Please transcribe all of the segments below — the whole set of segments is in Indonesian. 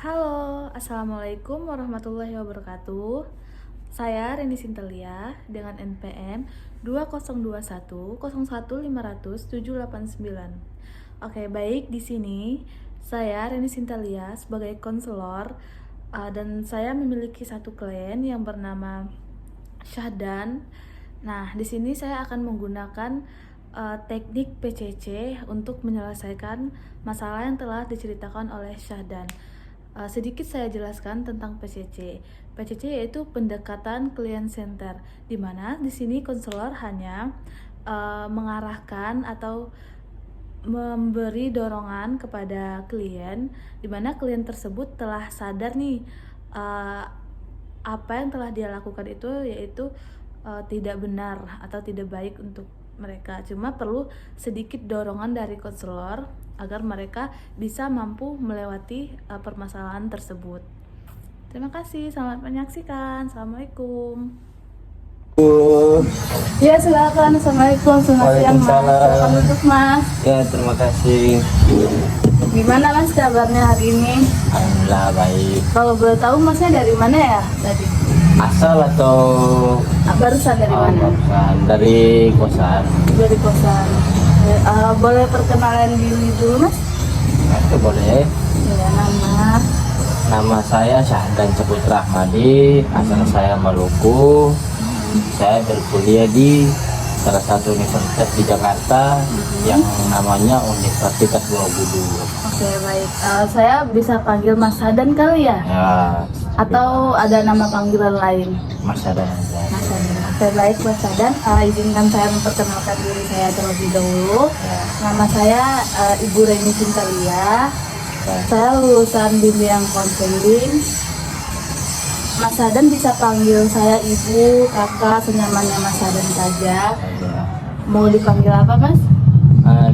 Halo, Assalamualaikum warahmatullahi wabarakatuh. Saya Reni Sintelia dengan NPM 2021 01500 789. Oke, baik, di sini saya Reni Sintelia sebagai konselor dan saya memiliki satu klien yang bernama Syahdan. Nah, di sini saya akan menggunakan teknik PCC untuk menyelesaikan masalah yang telah diceritakan oleh Syahdan. Sedikit saya jelaskan tentang PCC. PCC yaitu pendekatan client center, di mana di sini konselor hanya mengarahkan atau memberi dorongan kepada klien, di mana klien tersebut telah sadar nih apa yang telah dia lakukan itu yaitu tidak benar atau tidak baik untuk mereka. Cuma perlu sedikit dorongan dari konselor agar mereka bisa mampu melewati permasalahan tersebut. Terima kasih, selamat menyaksikan. Assalamualaikum. Ya, silakan. Assalamualaikum, selamat siang Mas. Selamat untuk Mas. Ya, terima kasih. Gimana Mas kabarnya hari ini? Alhamdulillah baik. Kalau boleh tahu Masnya dari mana ya tadi? Asal atau Barusan dari mana? barusan? Dari kosan. Dari kosan. Boleh perkenalan diri dulu Mas? Itu boleh. Ya, Nama saya Syahdan Saputra Ahmadi, asal saya Maluku. Saya berkuliah di salah satu universitas di Jakarta yang namanya Universitas Borobudur. Oke, baik. Saya bisa panggil Mas Syahdan kali ya? Ya, Atau ada nama panggilan lain? Mas Syahdan aja. Mas Syahdan. Oke, baik Mas Syahdan. Izinkan saya memperkenalkan diri saya terlebih dahulu. Ya. Nama saya Ibu Reni Sintelia. Ya. Saya lulusan bimbingan konseling. Mas Syahdan bisa panggil saya Ibu, Kakak, senyamannya Mas Syahdan saja. Ya. Mau dipanggil apa Mas?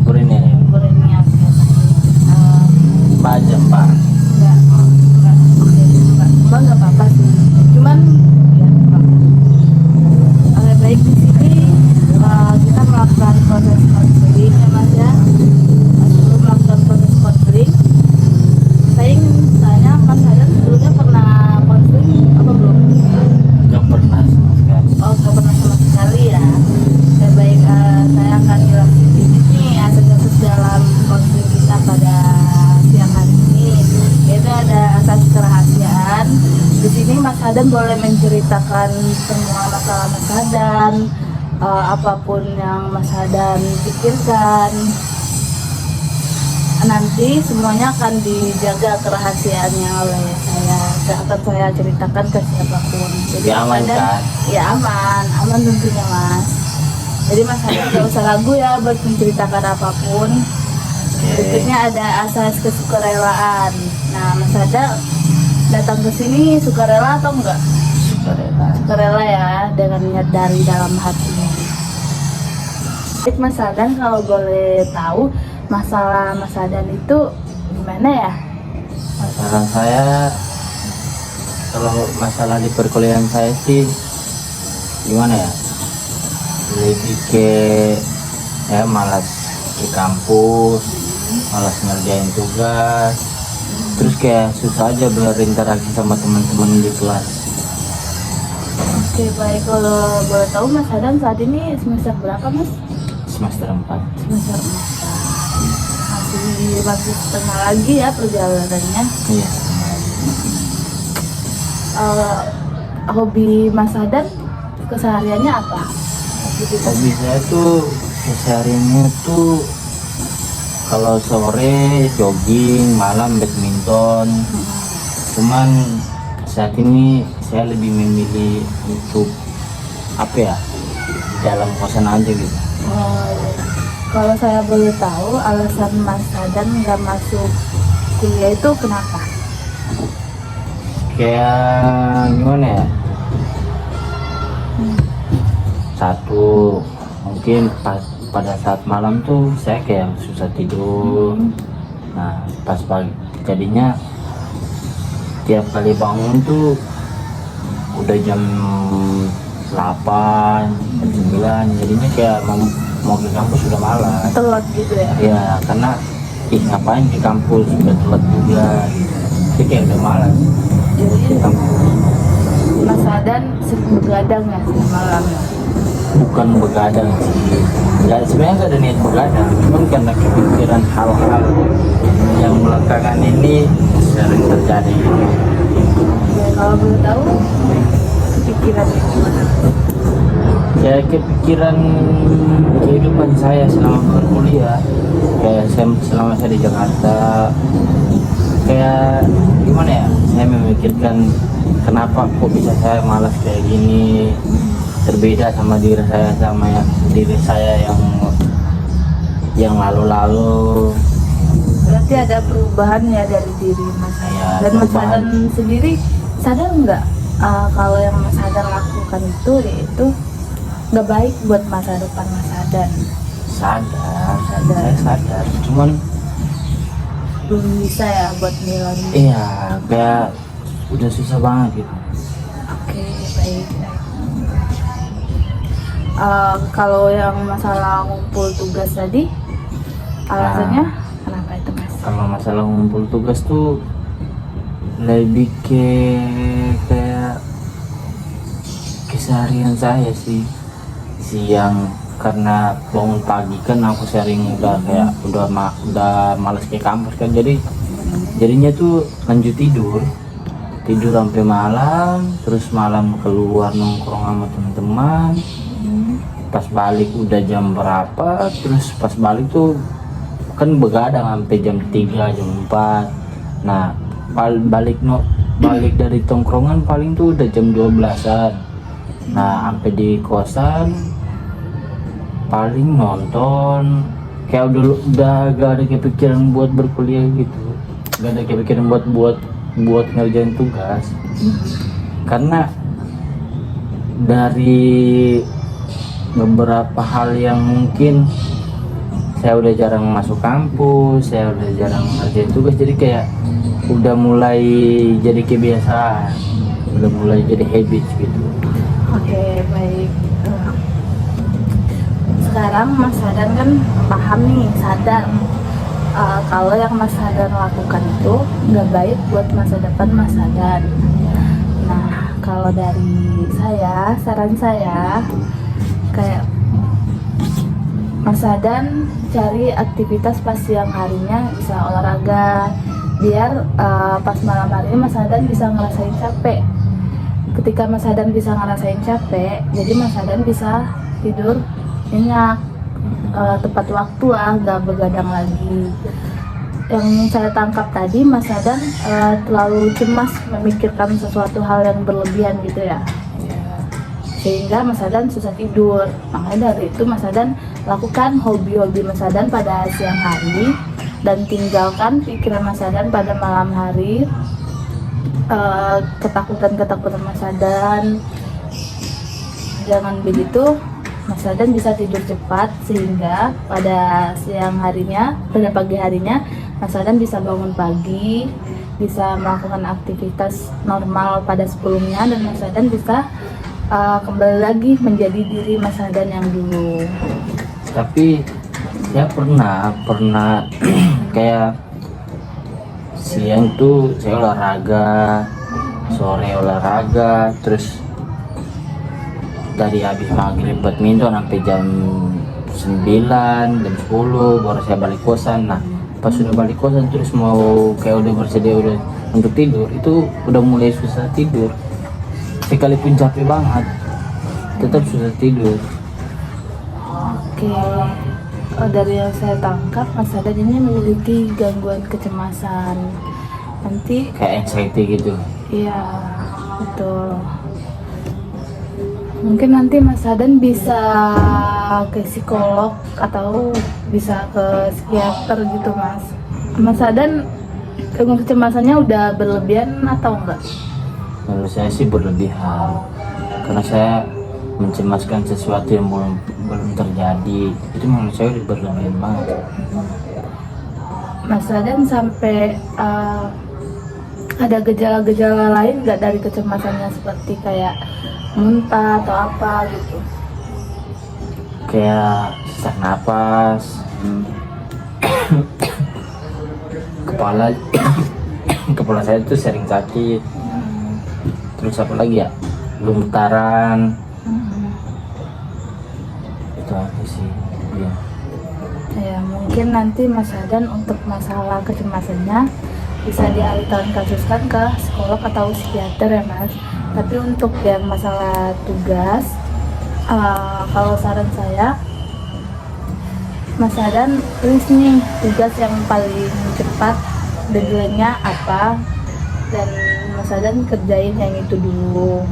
Bu Reni. Ibu Reni ya. Pak aja, Pak. Enggak, oke, enggak apa-apa sih. Cuman ya, Pak. Oke, baik, di sini kita melakukan proses konseling ya Mas ya. Sebelum melakukan proses konseling, saya ingin tanya Mas Syahdan sebelumnya pernah konseling apa belum? Nggak pernah sama sekali. Oh, nggak pernah sama sekali ya. Oke, baik, saya akan jelasin sedikit nih asas-asas dalam konseling kita pada siang hari ini. Yaitu ada asas kerahasiaan. Di sini Mas Syahdan boleh menceritakan semua masalah Mas Syahdan, apapun yang Mas Syahdan pikirkan. Nanti semuanya akan dijaga kerahasiaannya oleh saya. Tidak akan saya ceritakan ke siapapun. Jadi Ya, aman, Mas Syahdan, kan? ya aman tentunya Mas. Jadi Mas Syahdan nggak usah ragu ya buat menceritakan apapun. Berikutnya ada asas kesukarelaan. Nah, Mas Syahdan datang ke sini sukarela atau enggak? Sukarela ya, dengan niat dari dalam hati. Baik Mas Syahdan, kalau boleh tahu masalah Mas Syahdan itu gimana ya? Masalah saya, kalau masalah di perkuliahan saya sih gimana ya, lebih ke saya malas di kampus, malas ngerjain tugas, terus kayak susah aja berinteraksi sama teman-teman di kelas. Oke, baik, kalau boleh tahu Mas Syahdan saat ini semester berapa Mas? Semester 4. Semester 4. Masih setengah lagi ya perjalanannya. Iya. Hobi Mas Syahdan kesehariannya apa? Hobi saya tuh kesehariannya tuh kalau sore jogging, malam badminton. Cuman saat ini saya lebih memilih untuk apa ya, di dalam kosan aja gitu. Kalau saya boleh tahu alasan Mas Syahdan nggak masuk kuliah itu kenapa? Kayak gimana ya? Satu, mungkin pada saat malam tuh saya kayak susah tidur. Nah, pas pagi jadinya tiap kali bangun tuh udah jam 8, jam 9, jadinya kayak mau ke kampus sudah malas. Telat gitu ya? Ya, karena ngapain ke kampus, udah telat juga gitu. jadi kayak udah malas. Jadi Mas Sadan sering begadang ya malamnya. Bukan begadang sih, nggak, sebenarnya nggak ada niat begadang, cuman karena kepikiran hal-hal yang belakangan ini sering terjadi. Ya, kalau belum tahu kepikiran gimana? Ya kepikiran kehidupan saya selama berkuliah, kayak selama saya di Jakarta, kayak gimana ya, saya memikirkan kenapa kok bisa saya malas kayak gini, berbeda sama diri saya yang lalu-lalu. Berarti ada perubahan ya dari diri Mas Sadan. Ya, Dan Mas perubahan. Sadan sendiri sadar nggak kalau yang Mas Sadan lakukan itu yaitu nggak baik buat masa depan Mas Sadan? Sadar, Sadar. saya sadar, cuman Belum bisa ya buat nilai. iya kayak udah susah banget gitu. Oke, baik. Kalau yang masalah ngumpul tugas tadi, alasannya kenapa itu Mas? Kalau masalah ngumpul tugas tuh lebih kayak keseharian saya sih, siang, karena bangun pagi kan aku sering udah malas ke kampus kan, jadinya tuh lanjut tidur sampai malam, terus malam keluar nongkrong sama teman-teman. Pas balik udah jam berapa, terus pas balik tuh kan begadang sampai jam 3 jam 4. Nah balik dari tongkrongan paling tuh udah jam 12-an. Nah sampai di kosan paling nonton, kayak udah gak ada kepikiran buat berkuliah gitu, gak ada kepikiran buat ngerjain tugas. Karena dari beberapa hal yang mungkin saya udah jarang masuk kampus, saya udah jarang ngerjain tugas, jadi kayak udah mulai jadi kebiasaan, udah mulai jadi habit gitu. Oke, baik. Sekarang Mas Sadan kan paham nih, sadar kalau yang Mas Sadan lakukan itu nggak baik buat masa depan Mas Sadan. Nah, kalau dari saya, saran saya kayak Mas Sadan cari aktivitas pas siang harinya, bisa olahraga, biar pas malam harinya Mas Sadan bisa ngerasain capek. Ketika Mas Sadan bisa ngerasain capek, jadi Mas Sadan bisa tidur nyenyak, tepat waktu lah, nggak begadang lagi. Yang saya tangkap tadi, Mas Sadan terlalu cemas memikirkan sesuatu hal yang berlebihan gitu ya, sehingga Mas Sadan susah tidur. Makanya dari itu Mas Sadan lakukan hobi-hobi Mas Sadan pada siang hari dan tinggalkan pikiran Mas Sadan pada malam hari. Ketakutan Mas Sadan jangan begitu. Mas Sadan bisa tidur cepat sehingga pada pagi harinya Mas Sadan bisa bangun pagi, bisa melakukan aktivitas normal pada sebelumnya, dan Mas Sadan bisa kembali lagi menjadi diri Mas Sadan yang dulu. Tapi ya pernah kayak siang tuh saya olahraga, sore olahraga, terus dari habis maghrib badminton sampai jam 9 jam 10 baru saya balik kosan. Nah pas sudah balik kosan terus mau kayak udah bersedia udah untuk tidur, itu udah mulai susah tidur, sekalipun capek banget tetap susah tidur. Oke, dari yang saya tangkap Mas Sadan ini memiliki gangguan kecemasan. Nanti Kayak anxiety gitu. iya, betul. Mungkin nanti Mas Sadan bisa ke psikolog atau bisa ke psikiater gitu Mas. Mas Sadan gangguan kecemasannya udah berlebihan atau enggak? Menurut saya sih berlebihan, karena saya mencemaskan sesuatu yang belum terjadi. Itu menurut saya udah berlebihan banget. Mas Sadan sampai ada gejala-gejala lain nggak dari kecemasannya, seperti kayak muntah atau apa gitu? Kayak sesak napas, kepala kepala saya tuh sering sakit. Terus apa lagi ya, gemetaran. Itu aja sih ya. Ya mungkin nanti Mas Hadan untuk masalah kecemasannya bisa dialihkan kasuskan ke psikolog atau psikiater ya Mas. Tapi untuk yang masalah tugas, kalau saran saya Mas Hadan tulis nih tugas yang paling cepat, deadline-nya apa, dan Mas Hadan kerjain yang itu dulu.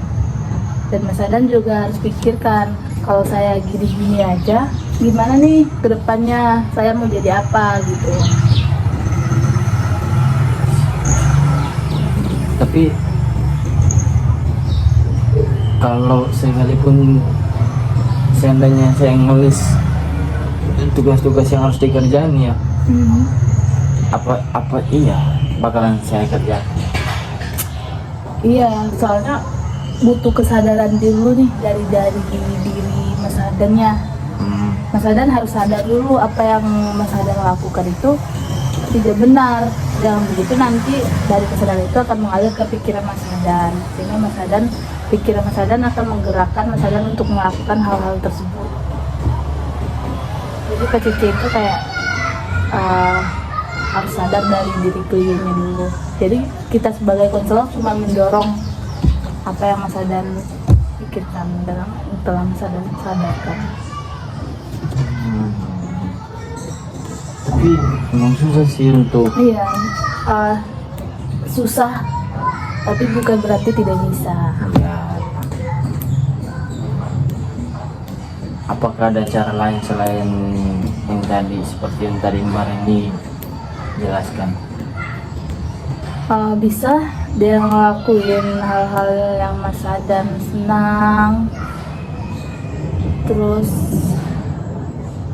Dan Mas Hadan juga harus pikirkan, kalau saya gini-gini aja gimana nih kedepannya, saya mau jadi apa gitu. Tapi kalau sekalipun seandainya saya ngelis tugas-tugas yang harus dikerjain ya, apa iya bakalan saya kerjakan. Iya, soalnya butuh kesadaran dulu nih dari diri Mas Hadannya. Mas Hadan harus sadar dulu apa yang Mas Hadan lakukan itu tidak benar. Jangan begitu nanti dari kesadaran itu akan mengalir ke pikiran Mas Hadan, sehingga pikiran Mas Hadan akan menggerakkan Mas Hadan untuk melakukan hal-hal tersebut. Jadi PCC itu kayak harus sadar dari diri kliennya dulu. Jadi kita sebagai konselor cuma mendorong apa yang Mas Hadan pikirkan telah Mas Hadan sadarkan. Tapi memang susah sih untuk Iya, susah, tapi bukan berarti tidak bisa. ya. Apakah ada cara lain selain yang tadi, seperti yang tadi Mbak Reni jelaskan? Bisa dia ngelakuin hal-hal yang Mas Hadan senang, terus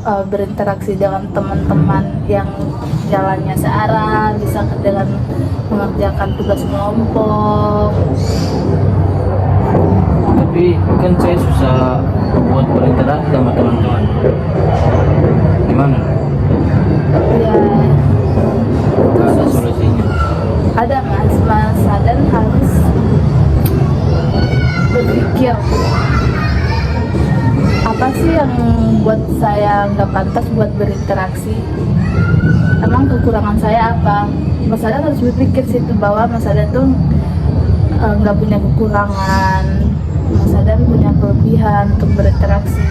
berinteraksi dengan teman-teman yang jalannya searah, bisa dengan mengerjakan tugas kelompok. Tapi kan saya susah buat berinteraksi sama teman-teman. Gimana? Ya, Gak ada solusinya. ada Mas Hadan harus berpikir apa sih yang buat saya nggak pantas buat berinteraksi, emang kekurangan saya apa. Mas Hadan harus berpikir situ bahwa Mas Hadan tuh nggak punya kekurangan, Mas Hadan punya kelebihan untuk berinteraksi.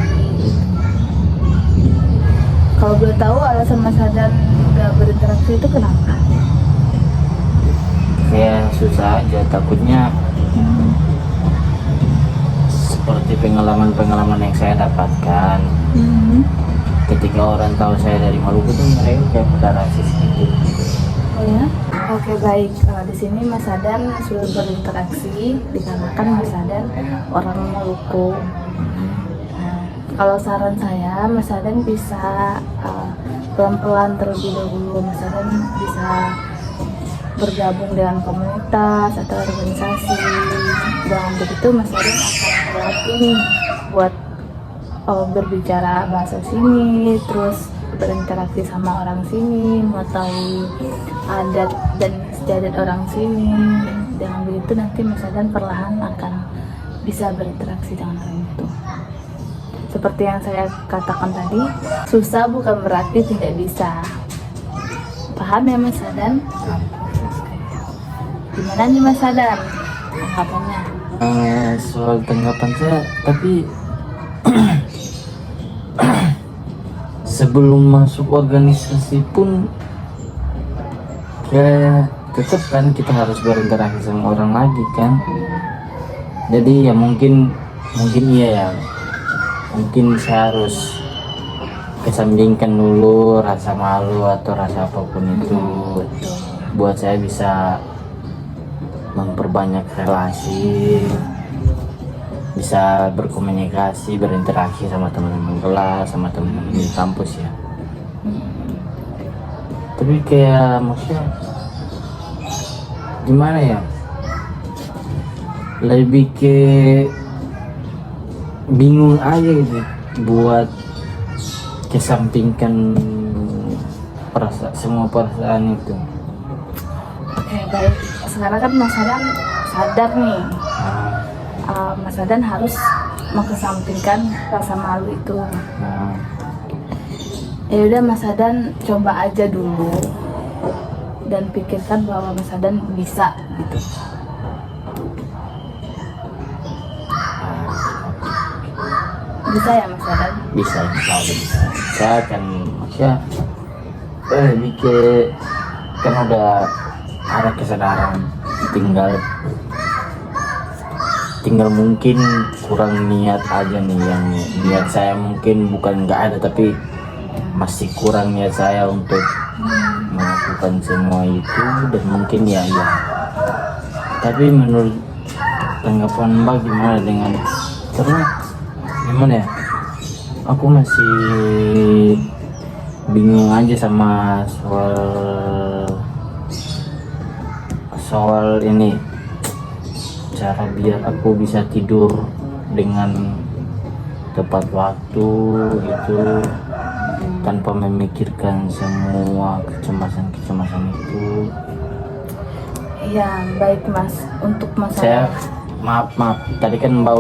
Kalau boleh tahu alasan Mas Hadan nggak berinteraksi itu kenapa? Kayak susah aja, takutnya seperti pengalaman-pengalaman yang saya dapatkan. Ketika orang tahu saya dari Maluku tuh mereka kayak pada rasis gitu. Oh ya? Oke baik. Di sini Mas Hadan sudah berinteraksi dikarenakan Mas Hadan orang Maluku. Nah, kalau saran saya, Mas Hadan bisa pelan-pelan terlebih dahulu. Mas Hadan bisa bergabung dengan komunitas atau organisasi. Dengan begitu Mas Hadan akan berlatih nih buat berbicara bahasa sini, terus berinteraksi sama orang sini, mengetahui adat dan istiadat orang sini. Dengan begitu nanti Mas Hadan perlahan akan bisa berinteraksi dengan orang itu. Seperti yang saya katakan tadi, susah bukan berarti tidak bisa. Paham ya Mas Hadan? Gimana nih Mas Hadan tanggapannya? Soal tanggapan saya, tapi sebelum masuk organisasi pun ya tetap kan kita harus berinteraksi sama orang lagi kan. Jadi ya mungkin iya ya, mungkin saya harus kesampingkan dulu rasa malu atau rasa apapun itu, buat saya bisa memperbanyak relasi, bisa berkomunikasi, berinteraksi sama teman-teman kelas, sama teman-teman di kampus ya. Tapi kayak maksudnya gimana ya, lebih ke bingung aja gitu buat kesampingkan semua perasaan itu. Oke, baik. Sekarang kan Mas Hadan sadar nih. Mas Hadan harus mengesampingkan rasa malu itu. Ya udah, Mas Hadan coba aja dulu dan pikirkan bahwa Mas Hadan bisa gitu. Bisa ya Mas Hadan? Bisa, insya Allah bisa. Saya akan mikir, kan udah ada kesadaran, tinggal mungkin kurang niat aja nih. Yang niat saya mungkin bukan nggak ada, tapi masih kurang niat saya untuk melakukan semua itu. Dan mungkin ya tapi menurut tanggapan Mbak gimana dengan, karena gimana ya, aku masih bingung aja sama soal ini, cara biar aku bisa tidur dengan tepat waktu gitu, tanpa memikirkan semua kecemasan itu. Ya baik Mas, untuk Saya masalah maaf tadi kan Mbak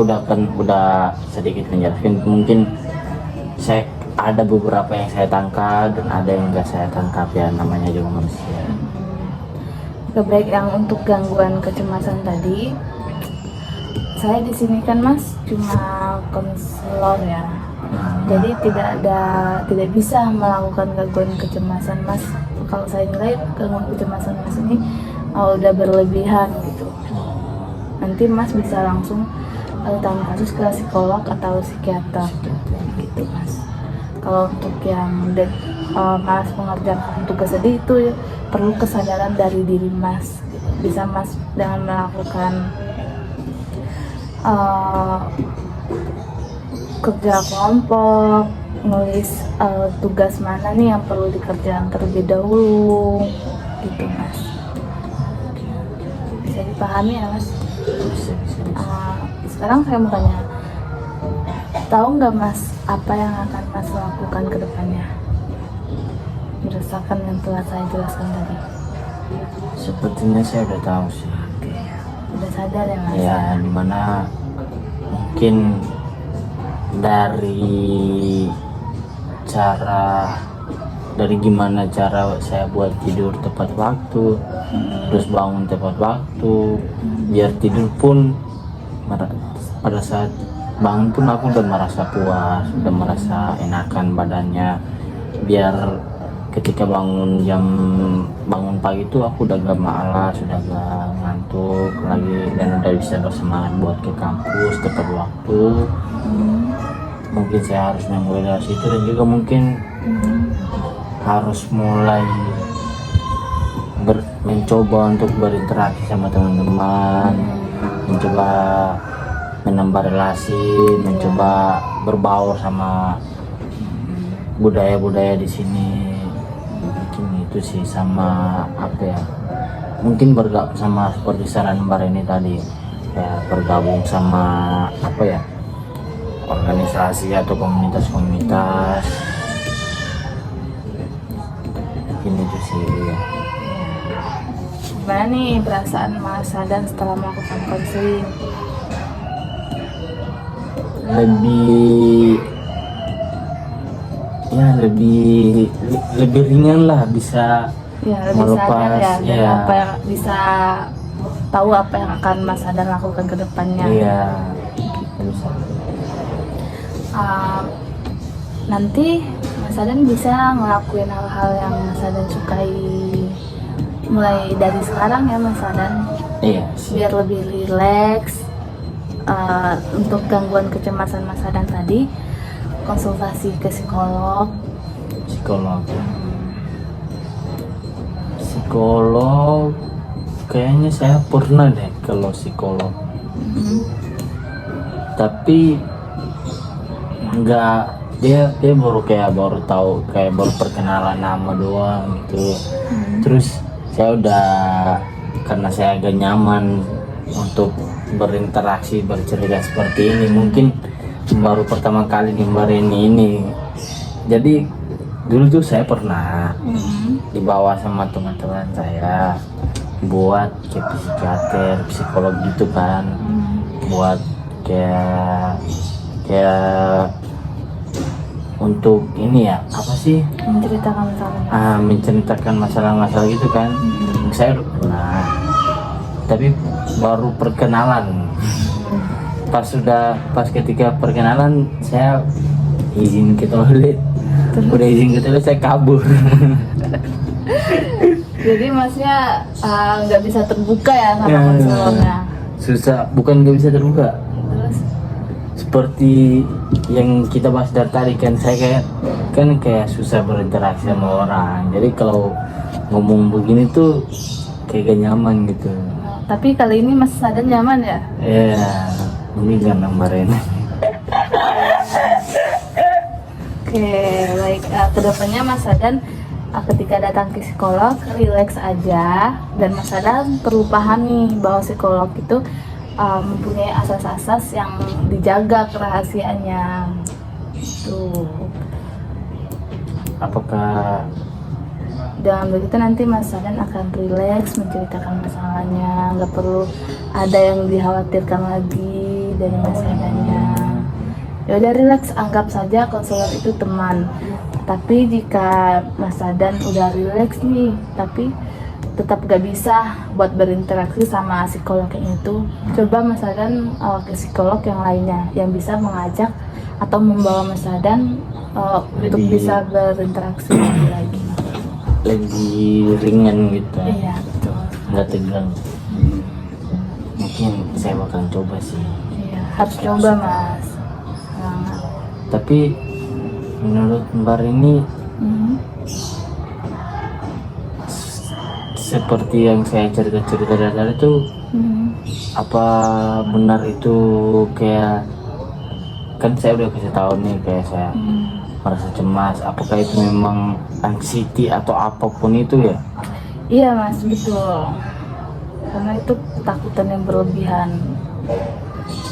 udah sedikit menjelaskan, mungkin saya ada beberapa yang saya tangkap dan ada yang enggak saya tangkap, ya namanya juga manusia. baik yang untuk gangguan kecemasan tadi, saya di sini kan Mas cuma konselor ya. Jadi tidak bisa melakukan gangguan kecemasan Mas. Kalau saya nilai gangguan kecemasan Mas ini udah berlebihan gitu. Nanti Mas bisa langsung tangani kasus ke psikolog atau psikiater gitu Mas. Kalau untuk yang Mas mengerjakan tugas tadi itu ya, perlu kesadaran dari diri Mas. Bisa Mas dengan melakukan kerja kelompok, nulis tugas mana nih yang perlu dikerjakan terlebih dahulu gitu Mas. Bisa dipahami ya Mas? Sekarang saya mau tanya, tahu nggak Mas apa yang akan Mas lakukan ke depannya berdasarkan yang telah saya jelaskan tadi? Sepertinya saya udah tahu sih. Udah sadar ya Mas? Ya, dimana mungkin dari gimana cara saya buat tidur tepat waktu, terus bangun tepat waktu, biar tidur pun pada saat bangun pun aku udah merasa puas, udah merasa enakan badannya, biar ketika bangun pagi itu aku udah gak malas, udah gak ngantuk lagi, dan udah bisa bersemangat buat ke kampus tepat waktu. Mungkin saya harus memulai dari situ, dan juga mungkin harus mulai mencoba untuk berinteraksi sama teman-teman, mencoba menambah relasi, mencoba berbaur sama budaya-budaya di sini. Mungkin itu sih, sama apa ya, mungkin bergabung sama seperti saran Mbak Reni tadi ya, bergabung sama apa ya, organisasi atau komunitas-komunitas. Mungkin itu sih ya. Gimana nih perasaan Mas Hadan setelah melakukan konseling? lebih ringan lah, bisa Ya lebih sadar ya, dan apa yang bisa tahu apa yang akan Mas Hadan lakukan ke depannya. Iya, bisa. Nanti Mas Hadan bisa ngelakuin hal-hal yang Mas Hadan sukai mulai dari sekarang ya Mas Hadan. Iya, Biar lebih rileks. Untuk gangguan kecemasan Mas Hadan tadi, konsultasi ke psikolog. Psikolog kayaknya saya pernah deh kalau psikolog. Tapi enggak, dia baru tahu, kayak baru perkenalan nama doang gitu. Terus saya udah, karena saya agak nyaman untuk berinteraksi, bercerita seperti ini, mungkin baru pertama kali di Mbak Reni ini. Jadi dulu tuh saya pernah dibawa sama teman-teman saya buat kayak psikiater, psikolog gitu kan, buat kayak kayak untuk ini ya apa sih, menceritakan masalahnya. menceritakan masalah-masalah gitu kan. Saya udah pernah, tapi baru perkenalan. Pas ketika perkenalan saya izin ke toilet, udah izin ke toilet saya kabur. Jadi masnya nggak bisa terbuka ya sama konselornya. Susah, bukan nggak bisa terbuka, Terus seperti yang kita bahas dari tadi kan, saya kayak susah berinteraksi sama orang. Jadi kalau ngomong begini tuh kayak gak nyaman gitu. tapi kali ini Mas Sadan nyaman ya? Ya, ini kan kemarin. Oke, baik. Kedepannya Mas Sadan ketika datang ke psikolog, relax aja. Dan Mas Sadan perlu pahami bahwa psikolog itu mempunyai asas-asas yang dijaga kerahasiaannya. Tuh. Apakah Dengan begitu nanti Mas Sadan akan relax menceritakan masalahnya, nggak perlu ada yang dikhawatirkan lagi dari Mas Sadannya. Ya udah relax, anggap saja konselor itu teman. Tapi jika Mas Sadan udah relax nih, tapi tetap gak bisa buat berinteraksi sama psikolog yang itu, coba Mas Sadan ke psikolog yang lainnya yang bisa mengajak atau membawa Mas Sadan untuk bisa berinteraksi lagi. lebih ringan gitu, Iya betul. nggak tegang? Mungkin saya bakal coba sih. Iya harus coba Mas. Sangat. Tapi menurut Mbak ini seperti yang saya cerita-cerita dari tadi itu, apa benar itu kayak, kan saya udah kasih tahu nih kayak saya merasa cemas, apakah itu memang anxiety atau apapun itu ya? Iya Mas, betul. Karena itu ketakutan yang berlebihan.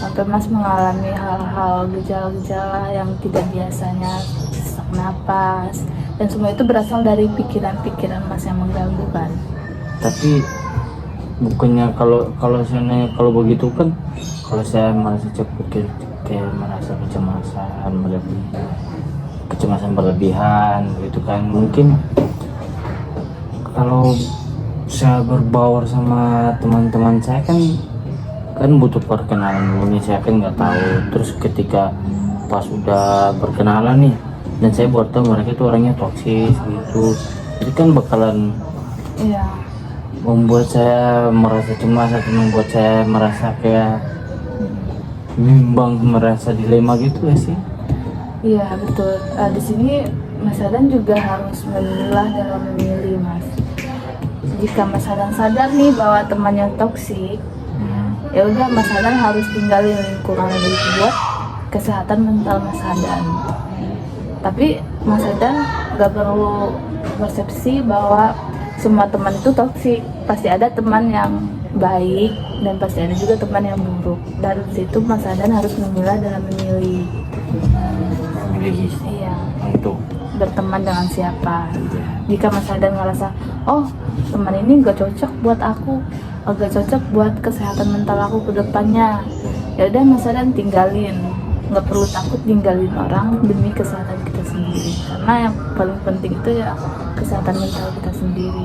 Sampai Mas mengalami hal-hal gejala-gejala yang tidak biasanya, sesak napas, dan semua itu berasal dari pikiran-pikiran Mas yang mengganggu kan. Tapi bukannya kalau begitu kan, kalau saya merasa kayak merasa kecemasan berlebihan gitu kan, mungkin kalau saya berbaur sama teman-teman saya kan butuh perkenalan dulu nih, saya kan nggak tahu. Terus ketika pas udah berkenalan nih dan saya baru tahu mereka itu orangnya toksis gitu, itu kan bakalan Iya. membuat saya merasa cemas atau membuat saya merasa kayak bimbang, merasa dilema gitu ya sih. Iya betul. Di sini Mas Sadan juga harus memilah dalam memilih Mas. Jika Mas Sadan sadar nih bahwa temannya toksik, ya udah Mas Sadan harus tinggalin lingkungan itu buat kesehatan mental Mas Sadan. Tapi Mas Sadan nggak perlu persepsi bahwa semua teman itu toksik. Pasti ada teman yang baik dan pasti ada juga teman yang buruk. Dari situ Mas Sadan harus memilah dalam memilih. Iya. Untuk Berteman dengan siapa. Jika Mas Sadan ngerasa, oh teman ini gak cocok buat aku, gak cocok buat kesehatan mental aku ke depannya, ya udah Mas Sadan tinggalin. Nggak perlu takut tinggalin orang demi kesehatan kita sendiri, karena yang paling penting itu ya kesehatan mental kita sendiri.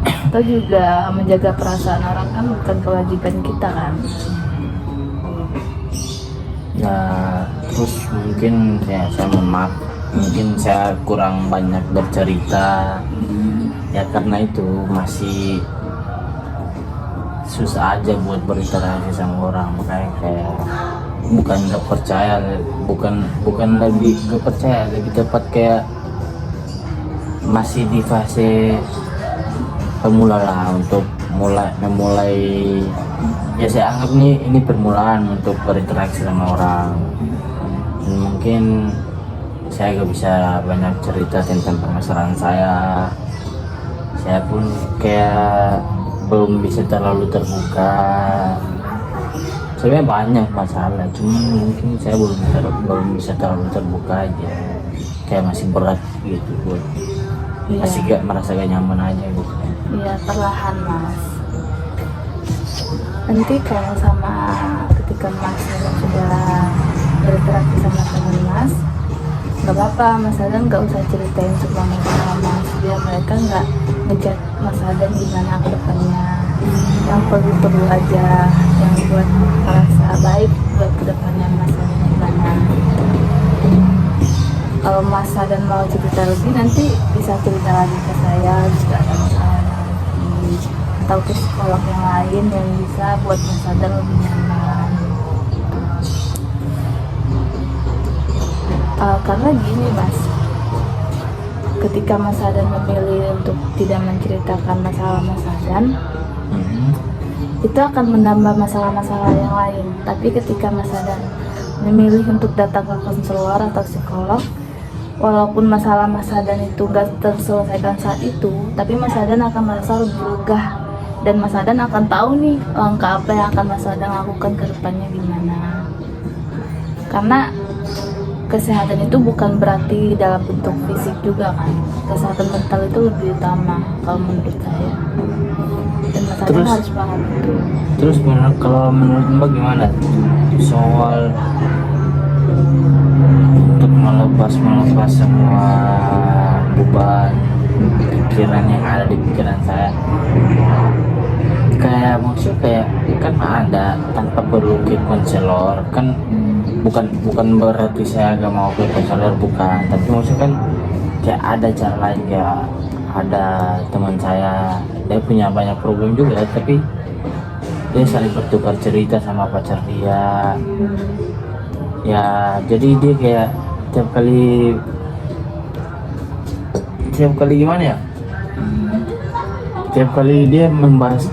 Kita juga menjaga perasaan orang kan bukan kewajiban kita kan. ya, terus mungkin saya mohon maaf, mungkin saya kurang banyak bercerita ya, karena itu masih susah aja buat berinteraksi sama orang, makanya kayak bukan gak percaya, bukan lebih gak percaya, lebih tepat kayak masih di fase pemula lah, untuk memulai ya, saya anggap ini permulaan untuk berinteraksi sama orang. Dan mungkin saya gak bisa banyak cerita tentang permasalahan saya pun kayak belum bisa terlalu terbuka. Sebenarnya banyak masalah, cuman mungkin saya belum bisa terlalu terbuka aja, kayak masih berat gitu buat masih gak merasa gak nyaman aja gitu. Iya, perlahan Mas. Nanti kalau ketika Mas sudah berinteraksi sama teman Mas, nggak apa-apa, Mas Adan nggak usah ceritain semua masalah Mas, biar mereka nggak ngejat Mas Adan gimana ke depannya. Yang perlu aja, yang buat merasa baik buat ke depannya Mas Adan gimana. Kalau Mas Adan mau cerita lebih, nanti bisa cerita lagi ke saya jika ada masalah lagi, atau ke psikolog yang lain yang bisa buat Mas Adan lebih nyaman. Karena gini Mas, ketika Mas Adan memilih untuk tidak menceritakan masalah Mas Adan, itu akan menambah masalah-masalah yang lain. Tapi ketika Mas Adan memilih untuk datang ke konselor atau psikolog, walaupun masalah Mas Adan itu gak terselesaikan saat itu, tapi Mas Adan akan merasa lebih lega, dan Mas Adan akan tahu nih langkah apa yang akan Mas Adan lakukan ke depannya gimana. Karena kesehatan itu bukan berarti dalam bentuk fisik juga kan, kesehatan mental itu lebih utama kalau menurut saya, dan Mas Adan harus paham itu. Terus kalau menurut Mbak gimana soal untuk melepas semua beban pikiran yang ada di pikiran saya? Kayak maksudnya kayak kan ada tanpa perlu ke konselor kan, bukan berarti saya gak mau ke konselor, bukan, tapi maksudnya kan kayak ada cara lain. Kayak ada teman saya, dia punya banyak problem juga, tapi dia saling bertukar cerita sama pacar dia ya, jadi dia kayak tiap kali gimana ya, tiap kali dia membahas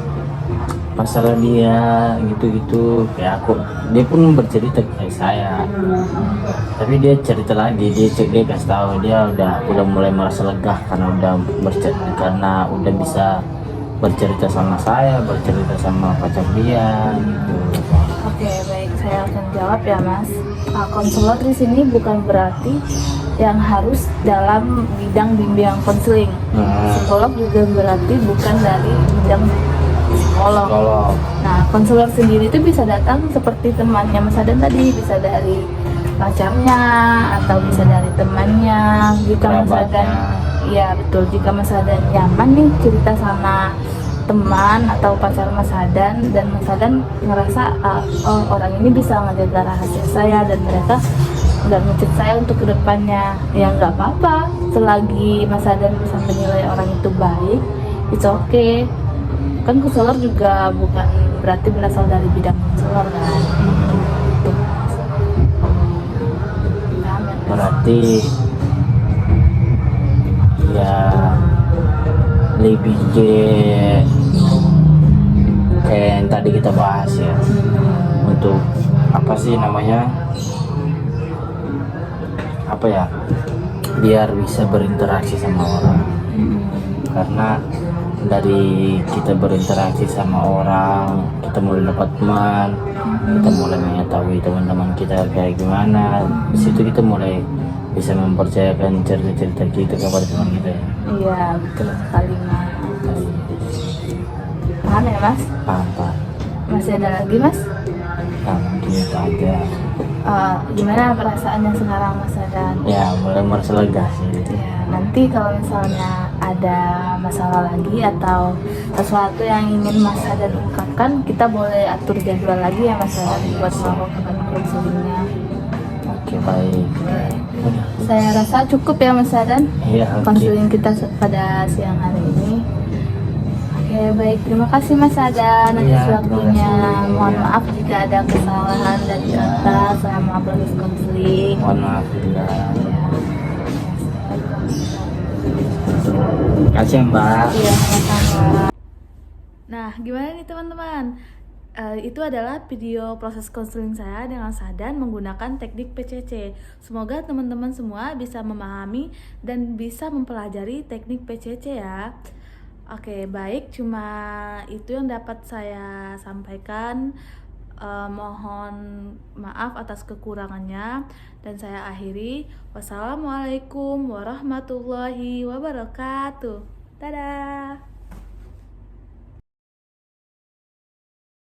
masalah dia gitu kayak dia pun bercerita kayak saya, tapi dia cerita lagi, dia kasih tahu dia udah mulai merasa lega karena udah bisa bercerita sama saya, bercerita sama pacar dia gitu. Oke, baik, saya akan jawab ya Mas. Konselor di sini bukan berarti yang harus dalam bidang bimbingan konseling. Psikolog juga berarti bukan dari bidang psikolog. Nah, konselor sendiri itu bisa datang seperti temannya Mas Adan tadi, bisa dari pacarnya atau bisa dari temannya. Jika Mas Adan, ya betul, jika Mas Adan nyaman nih cerita sama teman atau pacar Mas Adan, dan Mas Adan ngerasa oh orang ini bisa ngejaga rahasia saya dan mereka nggak ngecek saya untuk kedepannya, ya nggak apa-apa, selagi Mas Adan bisa menilai orang itu baik, it's okay. Kan konselor juga bukan berarti berasal dari bidang konselor kan. Berarti ya lebih kayak yang tadi kita bahas ya, untuk apa sih namanya, apa ya, biar bisa berinteraksi sama orang. Karena dari kita berinteraksi sama orang, kita mulai dapat teman, kita mulai mengetahui teman-teman kita kayak gimana. Di situ kita mulai bisa mempercayakan cerita-cerita kita kepada teman kita ya. Iya, betul sekali Mas. Paham ya Mas? Paham. Masih ada lagi Mas? Nah, mungkin itu aja. Gimana perasaannya sekarang Mas Adan? Ya, mulai merasa lega sih. Ya, nanti kalau misalnya ada masalah lagi atau sesuatu yang ingin Mas Adan ungkapkan, kita boleh atur jadwal lagi ya Mas Adan buat melakukan konselingnya. Oke, baik. Saya rasa cukup ya Mas Adan. Iya, oke. Konseling kita pada siang hari ini. Oke, baik, terima kasih Mas Adan atas Iya, waktunya. terima kasih. Mohon maaf jika ada kesalahan dari kita selama proses konseling. Mohon maaf ya. Terima kasih Mbak. Iya, sama-sama. Nah, gimana nih teman-teman? Itu adalah video proses konseling saya dengan Sadan menggunakan teknik PCC. Semoga teman-teman semua bisa memahami dan bisa mempelajari teknik PCC ya. Oke, baik, cuma itu yang dapat saya sampaikan. Mohon maaf atas kekurangannya dan saya akhiri. Wassalamualaikum warahmatullahi wabarakatuh. Dadah.